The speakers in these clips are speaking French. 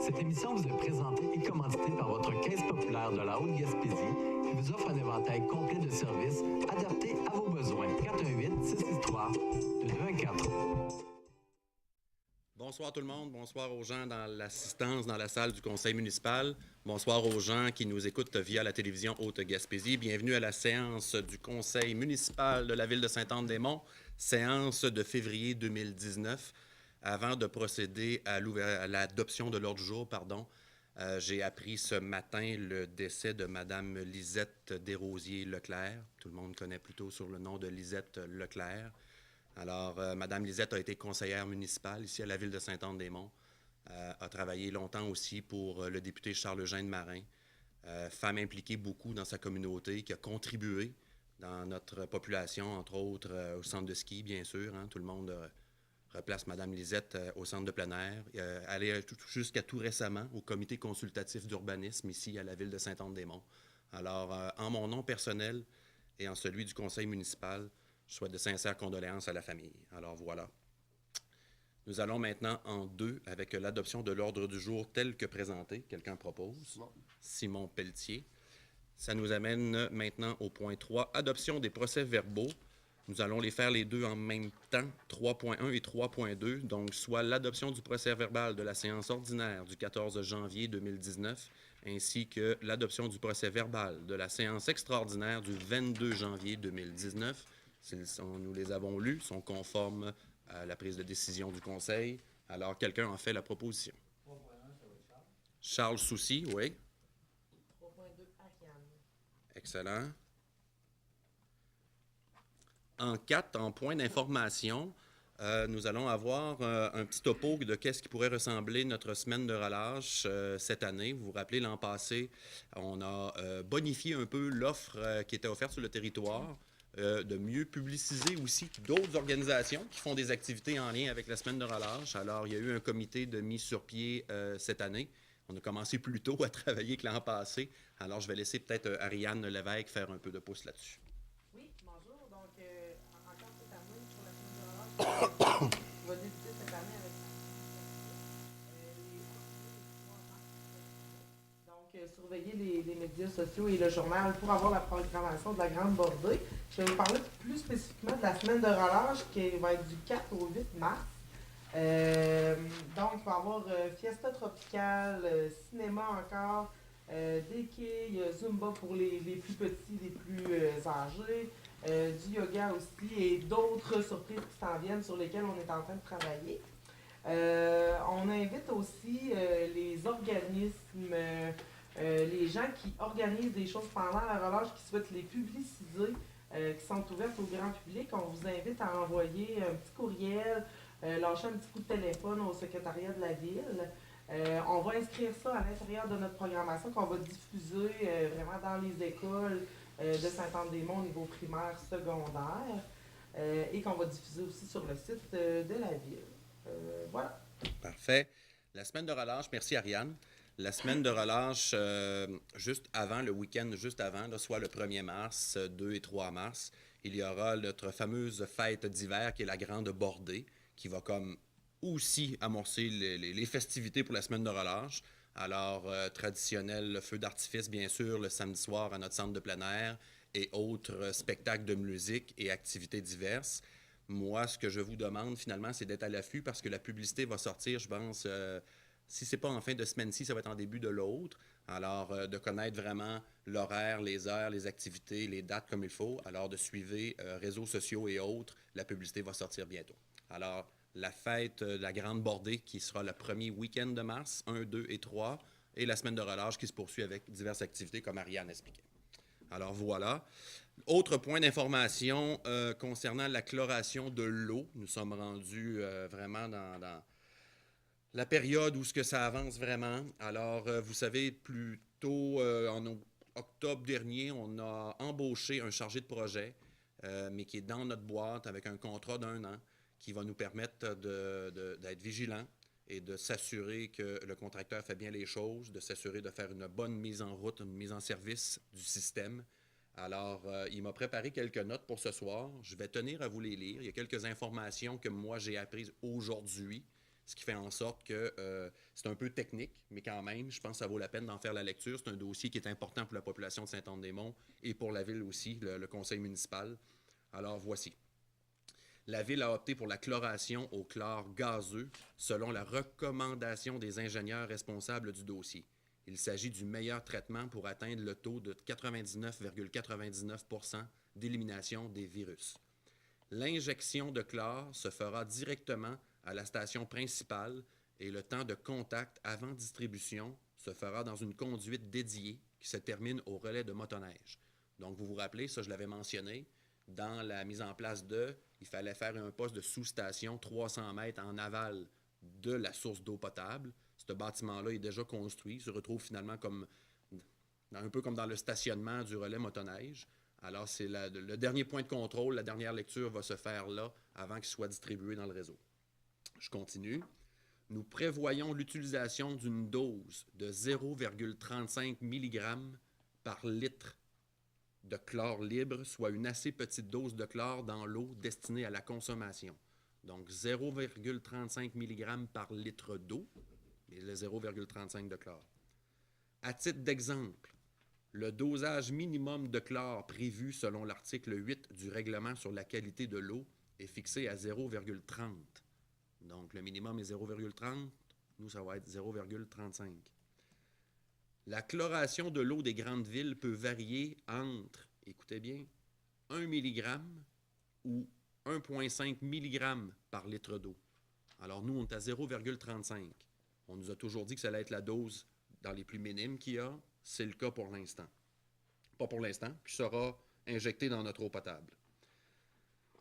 Cette émission vous est présentée et commanditée par votre Caisse populaire de la Haute-Gaspésie qui vous offre un éventail complet de services adaptés à vos besoins. 418-663-2214. Bonsoir tout le monde, bonsoir aux gens dans l'assistance dans la salle du conseil municipal, bonsoir aux gens qui nous écoutent via la télévision Haute-Gaspésie. Bienvenue à la séance du conseil municipal de la ville de Sainte-Anne-des-Monts, séance de février 2019. Avant de procéder à l'adoption de l'ordre du jour, j'ai appris ce matin le décès de Mme Lisette Desrosiers-Leclerc. Tout le monde connaît plutôt sur le nom de Lisette Leclerc. Alors, Mme Lisette a été conseillère municipale ici à la ville de Sainte-Anne-des-Monts. A travaillé longtemps aussi pour le député Charles-Eugène Marin. Femme impliquée beaucoup dans sa communauté, qui a contribué dans notre population, entre autres au centre de ski, bien sûr. Tout le monde replace Mme Lisette au centre de plein air. Elle est jusqu'à tout récemment au comité consultatif d'urbanisme ici à la ville de Sainte-Anne-des-Monts. Alors, en mon nom personnel et en celui du conseil municipal, je souhaite de sincères condoléances à la famille. Alors voilà. Nous allons maintenant en deux avec l'adoption de l'ordre du jour tel que présenté. Quelqu'un propose? Simon Pelletier. Ça nous amène maintenant au point 3, adoption des procès-verbaux. Nous allons les faire les deux en même temps, 3.1 et 3.2, donc soit l'adoption du procès-verbal de la séance ordinaire du 14 janvier 2019, ainsi que l'adoption du procès-verbal de la séance extraordinaire du 22 janvier 2019. Nous les avons lus, sont conformes à la prise de décision du conseil. Alors, quelqu'un en fait la proposition. 3.1, ça va être Charles. Charles Soucy, oui. 3.2, Ariane. Excellent. En 4, en point d'information, nous allons avoir un petit topo de qu'est-ce qui pourrait ressembler notre semaine de relâche cette année. Vous vous rappelez, l'an passé, on a bonifié un peu l'offre qui était offerte sur le territoire, de mieux publiciser aussi d'autres organisations qui font des activités en lien avec la semaine de relâche. Alors, il y a eu un comité de mise sur pied cette année. On a commencé plus tôt à travailler que l'an passé. Alors, je vais laisser peut-être Ariane Lévesque faire un peu de pouce là-dessus. Oui, bonjour. Donc, encore cette année, pour la semaine de relâche, on va débuter cette année avec surveiller les médias sociaux et le journal pour avoir la programmation de la Grande Bordée. Je vais vous parler plus spécifiquement de la semaine de relâche qui va être du 4 au 8 mars. Donc, il va y avoir Fiesta Tropicale, cinéma encore, des quilles, Zumba pour les plus petits, les plus âgés, du yoga aussi et d'autres surprises qui s'en viennent sur lesquelles on est en train de travailler. On invite aussi les organismes, les gens qui organisent des choses pendant la relâche, qui souhaitent les publiciser, qui sont ouvertes au grand public. On vous invite à envoyer un petit courriel, lâcher un petit coup de téléphone au secrétariat de la ville. On va inscrire ça à l'intérieur de notre programmation qu'on va diffuser vraiment dans les écoles de Sainte-Anne-des-Monts au niveau primaire, secondaire, et qu'on va diffuser aussi sur le site de la ville. Voilà. Parfait. La semaine de relâche, merci Ariane. La semaine de relâche, juste avant, le week-end juste avant, là, soit le 1er mars, 2 et 3 mars, il y aura notre fameuse fête d'hiver qui est la Grande Bordée, qui va comme aussi amorcer les festivités pour la semaine de relâche. Alors, traditionnel, le feu d'artifice, bien sûr, le samedi soir à notre centre de plein air et autres spectacles de musique et activités diverses. Moi, ce que je vous demande finalement, c'est d'être à l'affût parce que la publicité va sortir, je pense, si ce n'est pas en fin de semaine-ci, ça va être en début de l'autre. Alors, de connaître vraiment l'horaire, les heures, les activités, les dates comme il faut. Alors, de suivre réseaux sociaux et autres, la publicité va sortir bientôt. Alors, la fête de la Grande Bordée qui sera le premier week-end de mars, 1, 2 et 3, et la semaine de relâche qui se poursuit avec diverses activités comme Ariane expliquait. Alors, voilà. Autre point d'information concernant la chloration de l'eau. Nous sommes rendus vraiment dans la période où ce que ça avance vraiment. Alors, vous savez, plus tôt, en octobre dernier, on a embauché un chargé de projet, mais qui est dans notre boîte avec un contrat d'1 an qui va nous permettre d'être vigilants et de s'assurer que le contracteur fait bien les choses, de s'assurer de faire une bonne mise en route, une mise en service du système. Alors, il m'a préparé quelques notes pour ce soir. Je vais tenir à vous les lire. Il y a quelques informations que moi, j'ai apprises aujourd'hui. ce qui fait en sorte que c'est un peu technique, mais quand même, je pense que ça vaut la peine d'en faire la lecture. C'est un dossier qui est important pour la population de Saint-Anne-des-Monts et pour la ville aussi, le conseil municipal. Alors, voici. La ville a opté pour la chloration au chlore gazeux selon la recommandation des ingénieurs responsables du dossier. Il s'agit du meilleur traitement pour atteindre le taux de 99,99% d'élimination des virus. L'injection de chlore se fera directement à la station principale et le temps de contact avant distribution se fera dans une conduite dédiée qui se termine au relais de motoneige. Donc, vous vous rappelez, ça je l'avais mentionné, dans la mise en place il fallait faire un poste de sous-station 300 mètres en aval de la source d'eau potable. Ce bâtiment-là est déjà construit, se retrouve finalement un peu comme dans le stationnement du relais motoneige. Alors, c'est le dernier point de contrôle, la dernière lecture va se faire là avant qu'il soit distribué dans le réseau. Je continue. Nous prévoyons l'utilisation d'une dose de 0,35 mg par litre de chlore libre, soit une assez petite dose de chlore dans l'eau destinée à la consommation. Donc 0,35 mg par litre d'eau et le 0,35 de chlore. À titre d'exemple, le dosage minimum de chlore prévu selon l'article 8 du règlement sur la qualité de l'eau est fixé à 0,30. Donc le minimum est 0,30, nous ça va être 0,35. La chloration de l'eau des grandes villes peut varier entre, écoutez bien, 1 mg ou 1,5 mg par litre d'eau. Alors nous, on est à 0,35. On nous a toujours dit que ça allait être la dose dans les plus minimes qu'il y a. C'est le cas pour l'instant. Pas pour l'instant, qui sera injectée dans notre eau potable.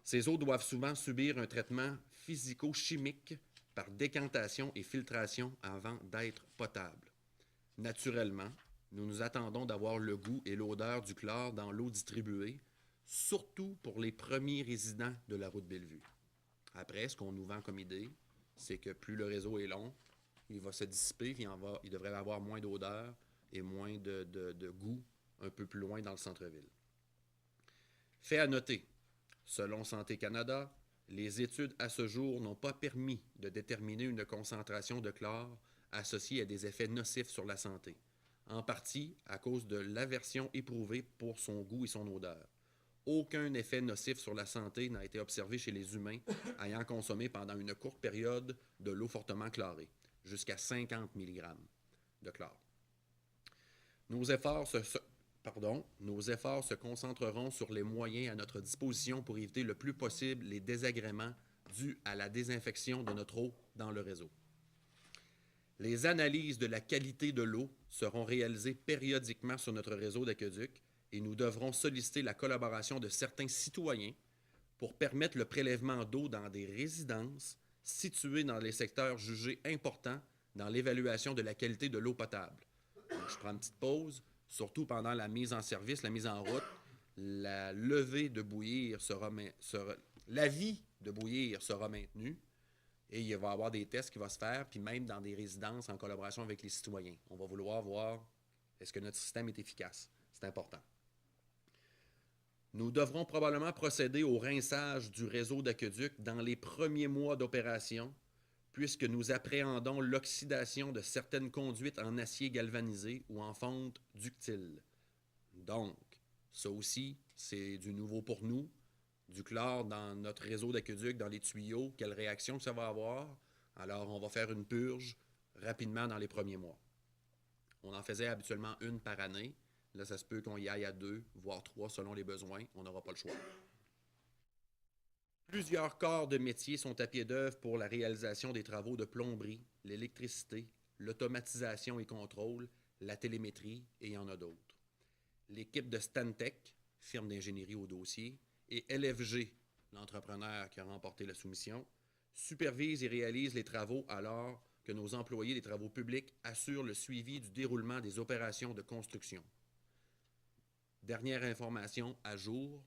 Ces eaux doivent souvent subir un traitement physico-chimique par décantation et filtration avant d'être potables. Naturellement, nous nous attendons d'avoir le goût et l'odeur du chlore dans l'eau distribuée, surtout pour les premiers résidents de la route Bellevue. Après, ce qu'on nous vend comme idée, c'est que plus le réseau est long, il va se dissiper, puis il devrait avoir moins d'odeur et moins de goût un peu plus loin dans le centre-ville. Fait à noter, selon Santé Canada, les études à ce jour n'ont pas permis de déterminer une concentration de chlore associée à des effets nocifs sur la santé, en partie à cause de l'aversion éprouvée pour son goût et son odeur. Aucun effet nocif sur la santé n'a été observé chez les humains ayant consommé pendant une courte période de l'eau fortement chlorée, jusqu'à 50 mg de chlore. Nos efforts se concentreront sur les moyens à notre disposition pour éviter le plus possible les désagréments dus à la désinfection de notre eau dans le réseau. Les analyses de la qualité de l'eau seront réalisées périodiquement sur notre réseau d'aqueducs et nous devrons solliciter la collaboration de certains citoyens pour permettre le prélèvement d'eau dans des résidences situées dans les secteurs jugés importants dans l'évaluation de la qualité de l'eau potable. Donc, je prends une petite pause, surtout pendant la mise en service, la mise en route, la levée de bouillir l'avis de bouillir sera maintenu et il va y avoir des tests qui vont se faire, puis même dans des résidences en collaboration avec les citoyens. On va vouloir voir est-ce que notre système est efficace. C'est important. Nous devrons probablement procéder au rinçage du réseau d'aqueduc dans les premiers mois d'opération, puisque nous appréhendons l'oxydation de certaines conduites en acier galvanisé ou en fonte ductile. Donc, ça aussi, c'est du nouveau pour nous. Du chlore dans notre réseau d'aqueduc, dans les tuyaux, quelle réaction que ça va avoir. Alors, on va faire une purge rapidement dans les premiers mois. On en faisait habituellement une par année. Là, ça se peut qu'on y aille à 2, voire 3 selon les besoins. On n'aura pas le choix. Plusieurs corps de métier sont à pied d'œuvre pour la réalisation des travaux de plomberie, l'électricité, l'automatisation et contrôle, la télémétrie, et il y en a d'autres. L'équipe de Stantec, firme d'ingénierie au dossier, et LFG, l'entrepreneur qui a remporté la soumission, supervise et réalise les travaux alors que nos employés des travaux publics assurent le suivi du déroulement des opérations de construction. Dernière information à jour,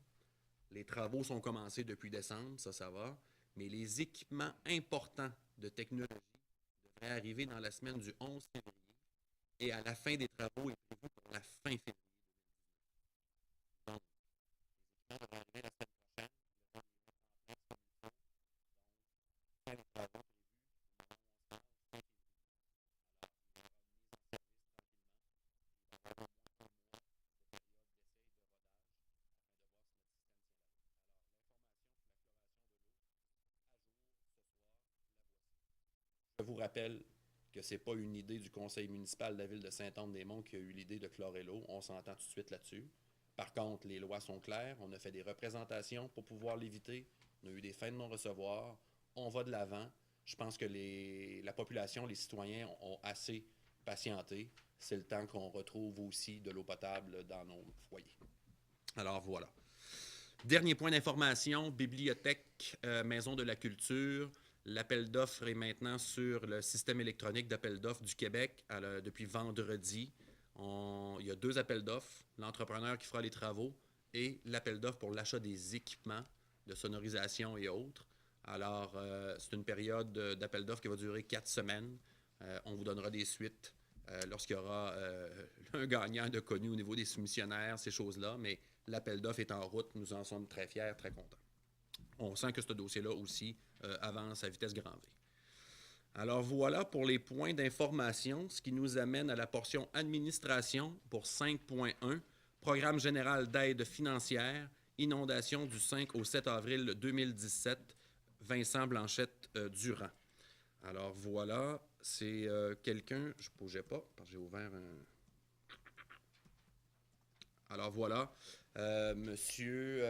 les travaux sont commencés depuis décembre, ça va, mais les équipements importants de technologie devraient arriver dans la semaine du 11 février et à la fin des travaux est prévu pour la fin février. Donc, les équipements devraient arriver la semaine prochaine, le temps de les mettre en place comme il faut. Donc, les travaux prévus au moment où Je vous rappelle que ce n'est pas une idée du conseil municipal de la ville de Saint-Anne-des-Monts qui a eu l'idée de chlorer l'eau. On s'entend tout de suite là-dessus. Par contre, les lois sont claires. On a fait des représentations pour pouvoir l'éviter. On a eu des fins de non-recevoir. On va de l'avant. Je pense que la population, les citoyens ont assez patienté. C'est le temps qu'on retrouve aussi de l'eau potable dans nos foyers. Alors voilà. Dernier point d'information, bibliothèque, Maison de la culture. L'appel d'offres est maintenant sur le système électronique d'appel d'offres du Québec depuis vendredi. Il y a 2 appels d'offres, l'entrepreneur qui fera les travaux et l'appel d'offres pour l'achat des équipements de sonorisation et autres. Alors, c'est une période d'appel d'offres qui va durer 4 semaines. On vous donnera des suites lorsqu'il y aura un gagnant de connu au niveau des soumissionnaires, ces choses-là, mais l'appel d'offres est en route. Nous en sommes très fiers, très contents. On sent que ce dossier-là aussi avance à vitesse grand V. Alors voilà pour les points d'information, ce qui nous amène à la portion administration pour 5.1, Programme général d'aide financière, inondation du 5 au 7 avril 2017, Vincent Blanchette-Durand. Alors voilà, c'est quelqu'un, je ne bougeais pas, parce que j'ai ouvert un... Alors voilà, Monsieur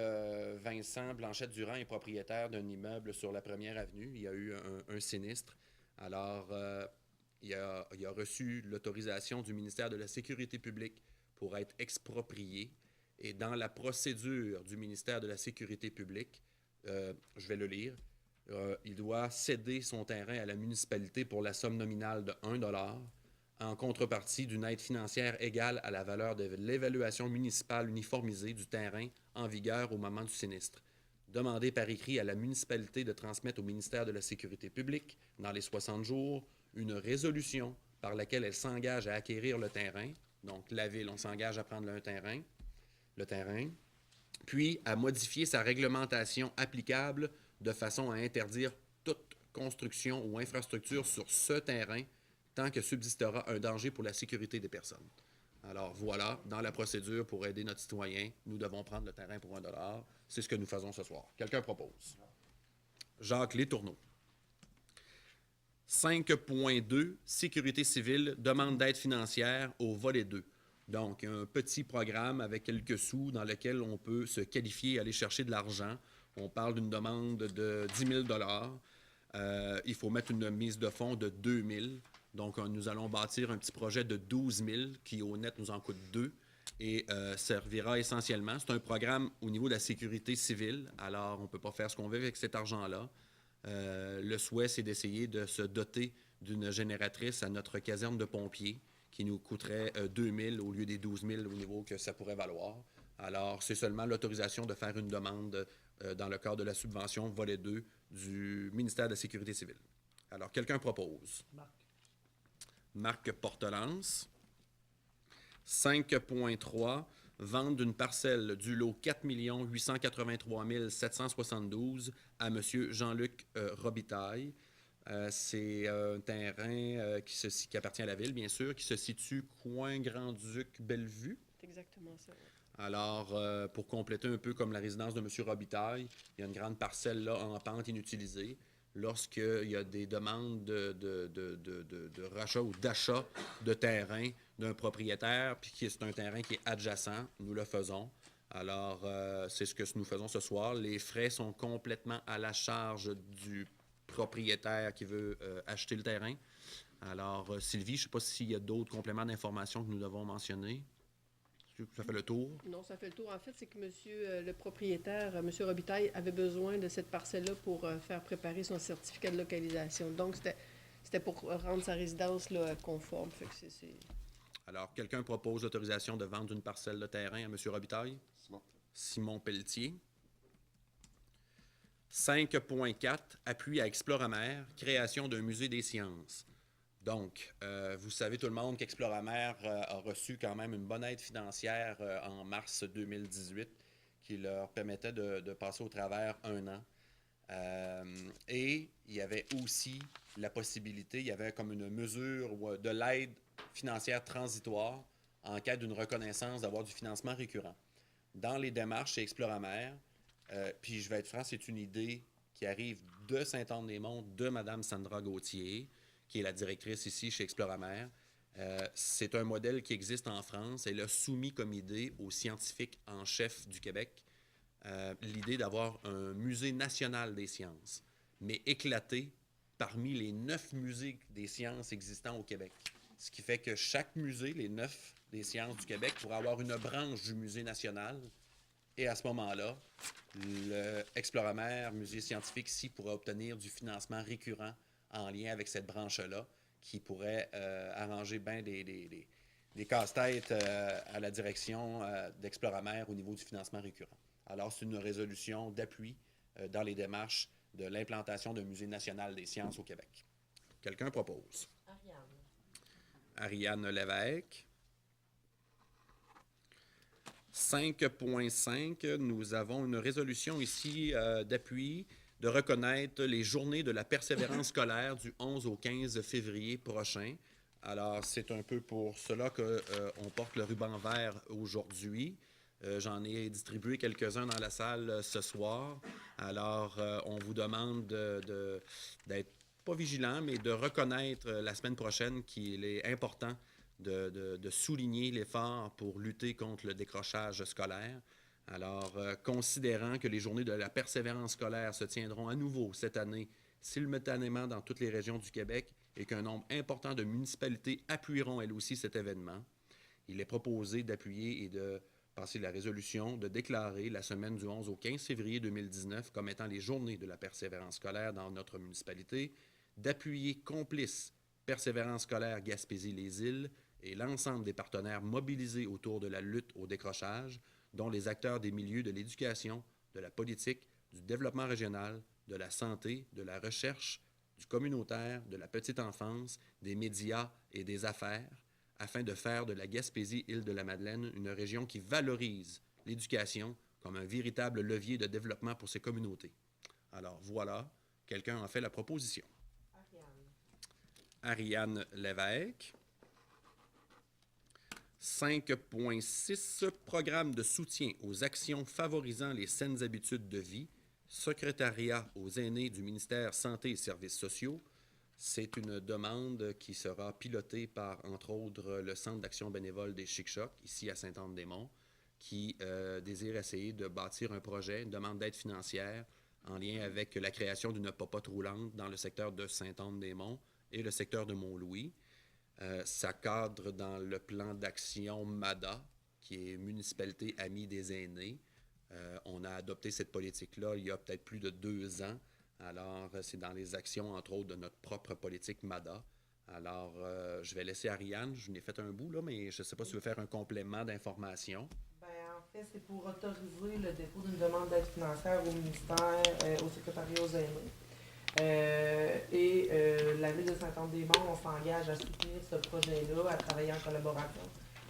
Vincent Blanchette-Durand est propriétaire d'un immeuble sur la Première Avenue. Il y a eu un sinistre. Alors, il a reçu l'autorisation du ministère de la Sécurité publique pour être exproprié. Et dans la procédure du ministère de la Sécurité publique, je vais le lire, il doit céder son terrain à la municipalité pour la somme nominale de 1 $ en contrepartie d'une aide financière égale à la valeur de l'évaluation municipale uniformisée du terrain en vigueur au moment du sinistre. Demandez par écrit à la municipalité de transmettre au ministère de la Sécurité publique, dans les 60 jours, une résolution par laquelle elle s'engage à acquérir le terrain. Donc, la ville, on s'engage à prendre le terrain, puis à modifier sa réglementation applicable de façon à interdire toute construction ou infrastructure sur ce terrain tant que subsistera un danger pour la sécurité des personnes. Alors voilà, dans la procédure pour aider notre citoyen, nous devons prendre le terrain pour 1 $. C'est ce que nous faisons ce soir. Quelqu'un propose? Jacques Létourneau. 5.2, Sécurité civile, demande d'aide financière au volet 2. Donc, un petit programme avec quelques sous dans lequel on peut se qualifier et aller chercher de l'argent. On parle d'une demande de 10 000 $. Il faut mettre une mise de fonds de 2 000 $. Donc, nous allons bâtir un petit projet de 12 000 qui, au net, nous en coûte 2 et servira essentiellement. C'est un programme au niveau de la sécurité civile. Alors, on ne peut pas faire ce qu'on veut avec cet argent-là. Le souhait, c'est d'essayer de se doter d'une génératrice à notre caserne de pompiers qui nous coûterait 2 000 au lieu des 12 000 au niveau que ça pourrait valoir. Alors, c'est seulement l'autorisation de faire une demande dans le cadre de la subvention volet 2 du ministère de la Sécurité civile. Alors, quelqu'un propose? Marc Portelance. 5.3, vente d'une parcelle du lot 4 883 772 à M. Jean-Luc Robitaille. C'est un terrain qui appartient à la ville, bien sûr, qui se situe coin Grand-Duc-Bellevue. C'est exactement ça. Alors, pour compléter un peu comme la résidence de M. Robitaille, il y a une grande parcelle là en pente inutilisée. Lorsqu'il y a des demandes de rachat ou d'achat de terrain d'un propriétaire, puis que c'est un terrain qui est adjacent, nous le faisons. Alors, c'est ce que nous faisons ce soir. Les frais sont complètement à la charge du propriétaire qui veut acheter le terrain. Alors, Sylvie, je ne sais pas s'il y a d'autres compléments d'informations que nous devons mentionner. Ça fait le tour? Non, ça fait le tour. En fait, c'est que monsieur le propriétaire, M. Robitaille, avait besoin de cette parcelle-là pour faire préparer son certificat de localisation. Donc, c'était pour rendre sa résidence là, conforme. Fait que c'est... Alors, quelqu'un propose l'autorisation de vendre une parcelle de terrain à M. Robitaille? Simon Pelletier. 5.4, appui à Exploramer, création d'un musée des sciences. Donc, vous savez tout le monde qu'Exploramer a reçu quand même une bonne aide financière en mars 2018 qui leur permettait de passer au travers 1 an. Et il y avait aussi la possibilité, il y avait comme une mesure de l'aide financière transitoire en cas d'une reconnaissance d'avoir du financement récurrent. Dans les démarches chez Exploramer, puis je vais être franc, c'est une idée qui arrive de Saint-Anne-des-Monts, de Mme Sandra Gauthier, qui est la directrice ici chez Exploramer. C'est un modèle qui existe en France. Elle a soumis comme idée aux scientifiques en chef du Québec l'idée d'avoir un musée national des sciences, mais éclaté parmi les 9 musées des sciences existants au Québec. Ce qui fait que chaque musée, les 9 des sciences du Québec, pourrait avoir une branche du musée national. Et à ce moment-là, le Exploramer, musée scientifique ici, pourra obtenir du financement récurrent en lien avec cette branche-là, qui pourrait arranger bien des casse-têtes à la direction d'Exploramer au niveau du financement récurrent. Alors, c'est une résolution d'appui dans les démarches de l'implantation d'un musée national des sciences au Québec. Quelqu'un propose? Ariane Lévesque. 5.5, nous avons une résolution ici d'appui de reconnaître les journées de la persévérance scolaire du 11 au 15 février prochain. Alors, c'est un peu pour cela qu'on porte le ruban vert aujourd'hui. J'en ai distribué quelques-uns dans la salle ce soir. Alors, on vous demande d'être pas vigilant, mais de reconnaître la semaine prochaine qu'il est important de souligner l'effort pour lutter contre le décrochage scolaire. Alors, considérant que les journées de la persévérance scolaire se tiendront à nouveau cette année simultanément dans toutes les régions du Québec et qu'un nombre important de municipalités appuieront elles aussi cet événement, il est proposé d'appuyer et de passer la résolution de déclarer la semaine du 11 au 15 février 2019 comme étant les journées de la persévérance scolaire dans notre municipalité, d'appuyer Complice, Persévérance scolaire Gaspésie-les-Îles et l'ensemble des partenaires mobilisés autour de la lutte au décrochage, dont les acteurs des milieux de l'éducation, de la politique, du développement régional, de la santé, de la recherche, du communautaire, de la petite enfance, des médias et des affaires, afin de faire de la Gaspésie-Île-de-la-Madeleine une région qui valorise l'éducation comme un véritable levier de développement pour ses communautés. Alors voilà, quelqu'un en fait la proposition. Ariane Lévesque. 5.6, programme de soutien aux actions favorisant les saines habitudes de vie, secrétariat aux aînés du ministère Santé et Services sociaux. C'est une demande qui sera pilotée par, entre autres, le Centre d'action bénévole des Chic-Chocs, ici à Sainte-Anne-des-Monts, qui désire essayer de bâtir un projet, une demande d'aide financière en lien avec la création d'une popote roulante dans le secteur de Sainte-Anne-des-Monts et le secteur de Mont-Louis. Ça cadre dans le plan d'action MADA, qui est Municipalité Amie des aînés. On a adopté cette politique-là il y a peut-être plus de 2 ans. Alors, c'est dans les actions, entre autres, de notre propre politique MADA. Alors, je vais laisser Ariane, je n'ai fait un bout, là, mais je ne sais pas si tu veux faire un complément d'information. Ben, en fait, c'est pour autoriser le dépôt d'une demande d'aide financière au ministère, au secrétariat aux aînés. La Ville de Sainte-Anne-des-Monts, on s'engage à soutenir ce projet-là, à travailler en collaboration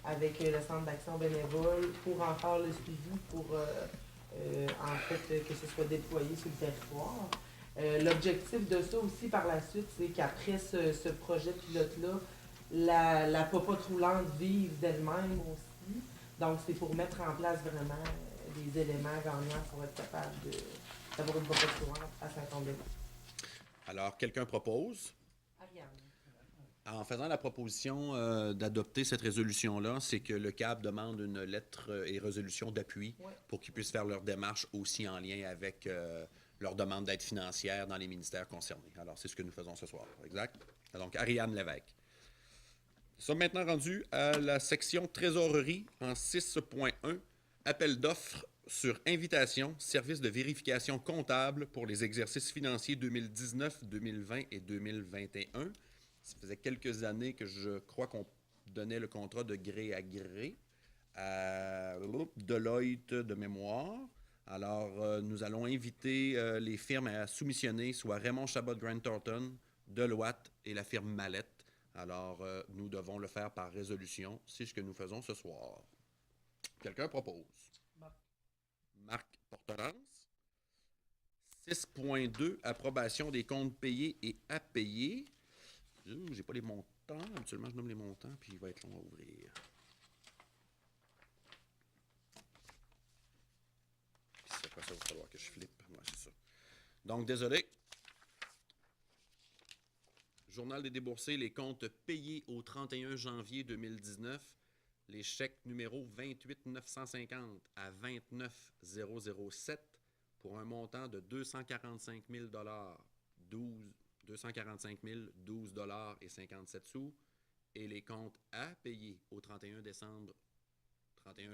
avec le Centre d'action bénévole pour en faire le suivi, pour en fait que ce soit déployé sur le territoire. L'objectif de ça aussi par la suite, c'est qu'après ce projet pilote-là, la popote roulante vive d'elle-même aussi. Donc, c'est pour mettre en place vraiment des éléments gagnants pour être capable d'avoir une popote roulante à Saint-Anne-des-Monts. Alors, quelqu'un propose? Ariane. En faisant la proposition d'adopter cette résolution-là, c'est que le CAB demande une lettre et résolution d'appui pour qu'ils puissent faire leur démarche aussi en lien avec leur demande d'aide financière dans les ministères concernés. Alors, c'est ce que nous faisons ce soir. Exact? Donc, Ariane Lévesque. Nous sommes maintenant rendus à la section trésorerie en 6.1, appel d'offres sur invitation, service de vérification comptable pour les exercices financiers 2019, 2020 et 2021. Ça faisait quelques années que je crois qu'on donnait le contrat de gré à gré à Deloitte de mémoire. Alors, nous allons inviter les firmes à soumissionner, soit Raymond Chabot Grant Thornton, Deloitte et la firme Mallette. Alors, nous devons le faire par résolution. C'est ce que nous faisons ce soir. Quelqu'un propose? Marc Porterance. 6.2, approbation des comptes payés et à payer. J'ai pas les montants. Habituellement, je nomme les montants, puis il va être long à ouvrir. Puis après ça, il va falloir que je flippe. Ouais, c'est ça. Donc, désolé. Journal des déboursés, les comptes payés au 31 janvier 2019, les chèques numéro 28 950 à 29 007 pour un montant de 245 000 245 012 et 57 sous, et les comptes à payer au 31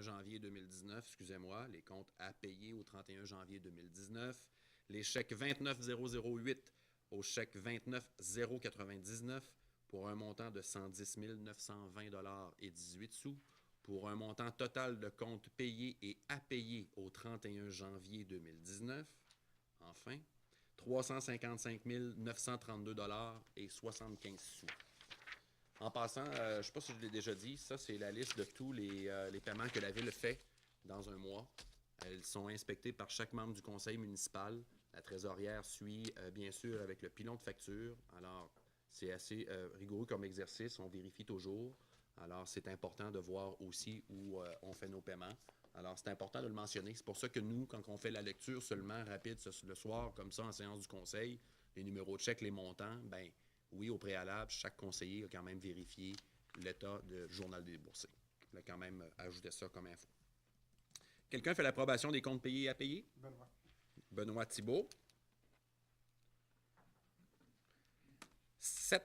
janvier 2019, excusez-moi, les comptes à payer au 31 janvier 2019, les chèques 29 008 au chèque 29 099 pour un montant de 110 920 et 18 sous, pour un montant total de comptes payés et à payer au 31 janvier 2019. Enfin, 355 932 et 75 sous. En passant, je ne sais pas si je l'ai déjà dit, ça c'est la liste de tous les paiements que la Ville fait dans un mois. Elles sont inspectées par chaque membre du conseil municipal. La trésorière suit, bien sûr, avec le pilon de facture. Alors, c'est assez rigoureux comme exercice. On vérifie toujours. Alors, c'est important de voir aussi où on fait nos paiements. Alors, c'est important de le mentionner. C'est pour ça que nous, quand on fait la lecture seulement rapide le soir, comme ça, en séance du conseil, les numéros de chèque, les montants, ben oui, au préalable, chaque conseiller a quand même vérifié l'état du journal des déboursés. Il a quand même ajouté ça comme info. Quelqu'un fait l'approbation des comptes payés et à payer? Benoît Thibault. 7.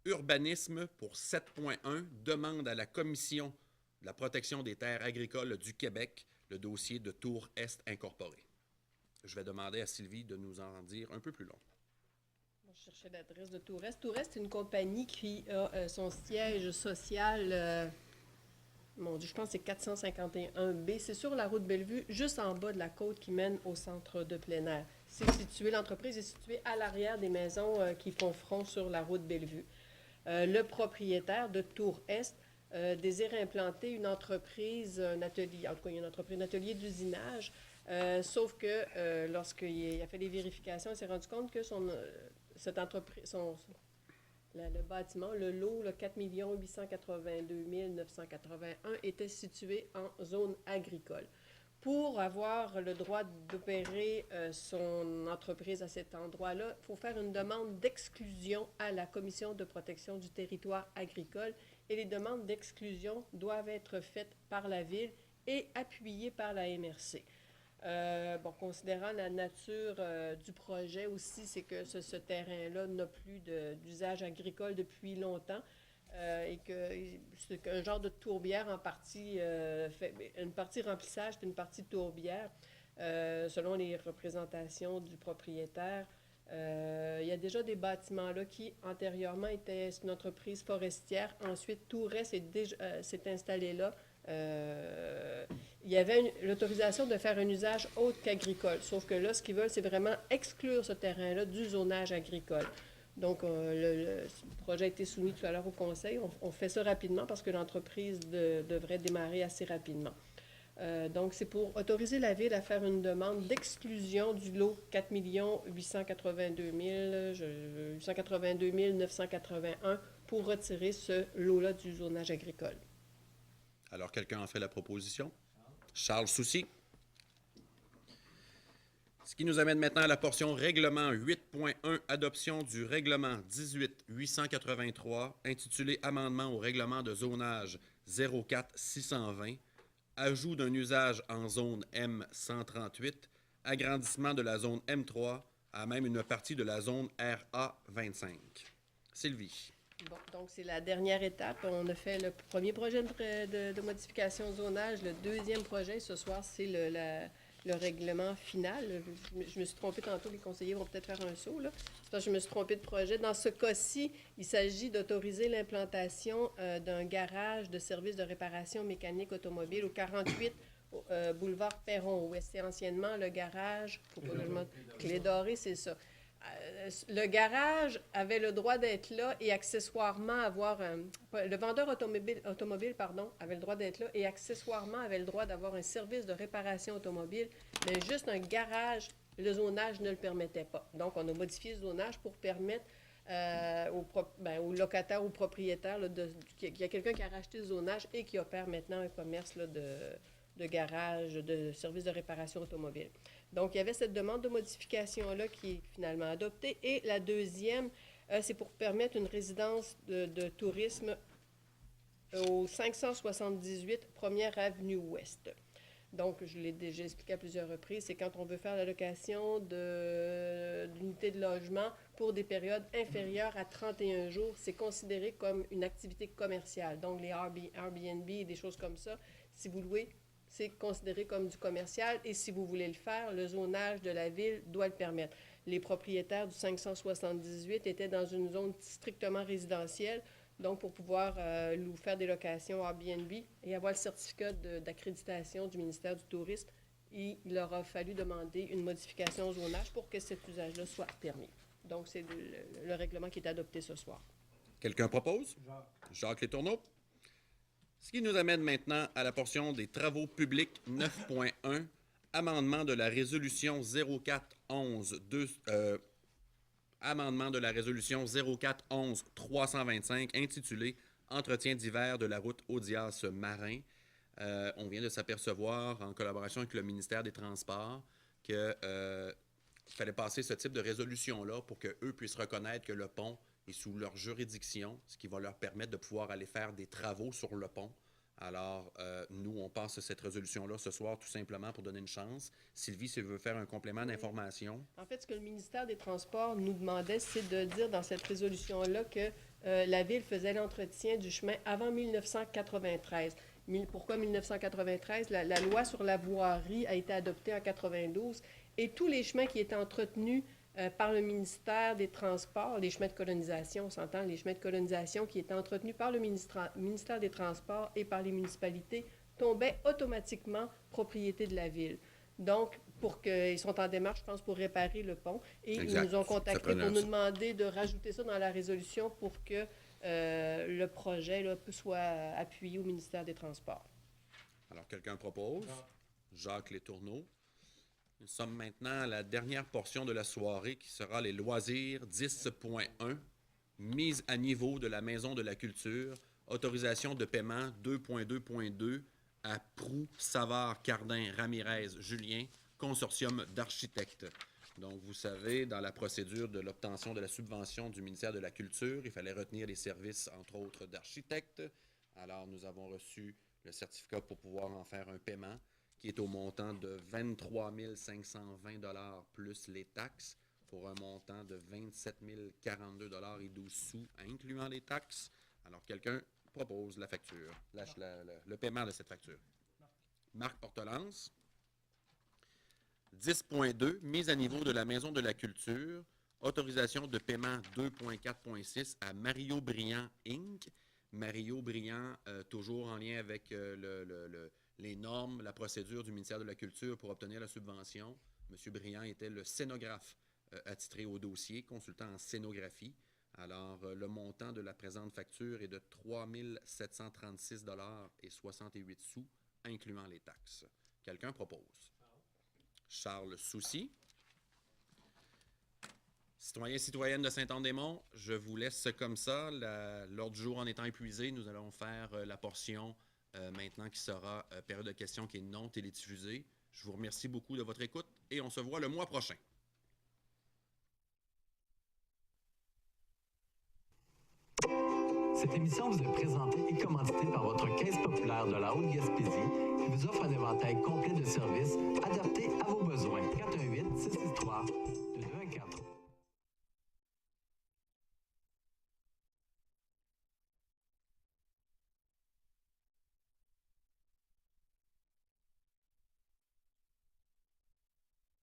Urbanisme pour 7.1 demande à la Commission de la protection des terres agricoles du Québec le dossier de Tour Est incorporé. Je vais demander à Sylvie de nous en dire un peu plus long. Je cherchais l'adresse de Tour Est. Tour Est, c'est une compagnie qui a son siège social, mon Dieu, je pense que c'est 451B. C'est sur la route Bellevue, juste en bas de la côte qui mène au centre de plein air. L'entreprise est située à l'arrière des maisons qui font front sur la route Bellevue. Le propriétaire de Tour Est désire implanter une entreprise, un atelier, en tout cas une entreprise, un atelier d'usinage, sauf que lorsqu'il a fait des vérifications, il s'est rendu compte que cette entreprise, le bâtiment, le lot, le 4 882 981, était situé en zone agricole. Pour avoir le droit d'opérer son entreprise à cet endroit-là, il faut faire une demande d'exclusion à la Commission de protection du territoire agricole et les demandes d'exclusion doivent être faites par la Ville et appuyées par la MRC. Considérant la nature du projet aussi, c'est que ce terrain-là n'a plus d'usage agricole depuis longtemps et que c'est un genre de tourbière en partie, une partie remplissage et une partie tourbière, selon les représentations du propriétaire. Il y a déjà des bâtiments là qui, antérieurement, étaient une entreprise forestière. Ensuite, tout reste s'est installé là. Il y avait l'autorisation de faire un usage autre qu'agricole. Sauf que là, ce qu'ils veulent, c'est vraiment exclure ce terrain-là du zonage agricole. Donc, le projet a été soumis tout à l'heure au conseil. On fait ça rapidement parce que l'entreprise devrait démarrer assez rapidement. Donc, c'est pour autoriser la Ville à faire une demande d'exclusion du lot 4 882 981 pour retirer ce lot-là du zonage agricole. Alors, quelqu'un en fait la proposition? Charles Soucy. Ce qui nous amène maintenant à la portion règlement 8.1, adoption du règlement 18-883, intitulé Amendement au règlement de zonage 04-620, ajout d'un usage en zone M138, agrandissement de la zone M3 à même une partie de la zone RA25. Sylvie. Bon, donc c'est la dernière étape. On a fait le premier projet de modification de zonage. Le deuxième projet, ce soir, c'est le règlement final. Je me suis trompée tantôt, les conseillers vont peut-être faire un saut, là. C'est parce que je me suis trompée de projet. Dans ce cas-ci, il s'agit d'autoriser l'implantation d'un garage de service de réparation mécanique automobile au 48 boulevard Perron, où était anciennement le garage, Clé Dorée, c'est ça. Le garage avait le droit d'être là et accessoirement avoir le vendeur automobile avait le droit d'être là et accessoirement avait le droit d'avoir un service de réparation automobile, mais juste un garage, le zonage ne le permettait pas. Donc, on a modifié le zonage pour permettre aux locataires, aux propriétaires, qu'il y a quelqu'un qui a racheté le zonage et qui opère maintenant un commerce là, de garage, de service de réparation automobile. Donc, il y avait cette demande de modification-là qui est finalement adoptée. Et la deuxième, C'est pour permettre une résidence de tourisme au 578 1er Avenue Ouest. Donc, je l'ai déjà expliqué à plusieurs reprises, c'est quand on veut faire la location d'unités de logement pour des périodes inférieures à 31 jours, c'est considéré comme une activité commerciale. Donc, les Airbnb et des choses comme ça, si vous louez, c'est considéré comme du commercial et si vous voulez le faire, le zonage de la ville doit le permettre. Les propriétaires du 578 étaient dans une zone strictement résidentielle. Donc, pour pouvoir faire des locations Airbnb et avoir le certificat d'accréditation du ministère du Tourisme, il leur a fallu demander une modification au zonage pour que cet usage-là soit permis. Donc, c'est le règlement qui est adopté ce soir. Quelqu'un propose? Jacques Letourneau. Ce qui nous amène maintenant à la portion des travaux publics 9.1, amendement de la résolution 0411-325 intitulé « Entretien d'hiver de la route Audias-Marin ». On vient de s'apercevoir, en collaboration avec le ministère des Transports, qu'il fallait passer ce type de résolution-là pour qu'eux puissent reconnaître que le pont est sous leur juridiction, ce qui va leur permettre de pouvoir aller faire des travaux sur le pont. Alors, nous, on passe cette résolution-là ce soir tout simplement pour donner une chance. Sylvie, si tu veux faire un complément d'information. En fait, ce que le ministère des Transports nous demandait, c'est de dire dans cette résolution-là que la Ville faisait l'entretien du chemin avant 1993. Pourquoi 1993? La loi sur la voirie a été adoptée en 92 et tous les chemins qui étaient entretenus par le ministère des Transports, les chemins de colonisation, on s'entend, les chemins de colonisation qui étaient entretenus par le ministère des Transports et par les municipalités, tombaient automatiquement propriété de la Ville. Donc, ils sont en démarche, je pense, pour réparer le pont. Et exact. Ils nous ont contactés pour nous demander de rajouter ça dans la résolution pour que le projet là, soit appuyé au ministère des Transports. Alors, quelqu'un propose? Jacques Letourneau. Nous sommes maintenant à la dernière portion de la soirée qui sera les loisirs 10.1, mise à niveau de la Maison de la Culture, autorisation de paiement 2.2.2 à Proux, Savard, Cardin, Ramirez, Julien, consortium d'architectes. Donc, vous savez, dans la procédure de l'obtention de la subvention du ministère de la Culture, il fallait retenir les services, entre autres, d'architectes. Alors, nous avons reçu le certificat pour pouvoir en faire un paiement, qui est au montant de 23 520 $ plus les taxes, pour un montant de 27 042 $ et 12 sous, incluant les taxes. Alors, quelqu'un propose la facture, le paiement de cette facture. Marc Portelance. 10.2, mise à niveau de la Maison de la Culture, autorisation de paiement 2.4.6 à Mario Briand Inc. Mario Briand, toujours en lien avec les normes, la procédure du ministère de la Culture pour obtenir la subvention. M. Briand était le scénographe attitré au dossier, consultant en scénographie. Alors, le montant de la présente facture est de 3 736 $ et 68 sous, incluant les taxes. Quelqu'un propose? Charles Soucy. Citoyens et citoyennes de Saint-Anne-des-Monts, je vous laisse comme ça. L'ordre du jour en étant épuisé, nous allons faire la portion maintenant qui sera période de questions qui est non télédiffusée. Je vous remercie beaucoup de votre écoute et on se voit le mois prochain. Cette émission vous est présentée et commanditée par votre Caisse populaire de la Haute-Gaspésie qui vous offre un éventail complet de services adaptés à vos besoins. 418-663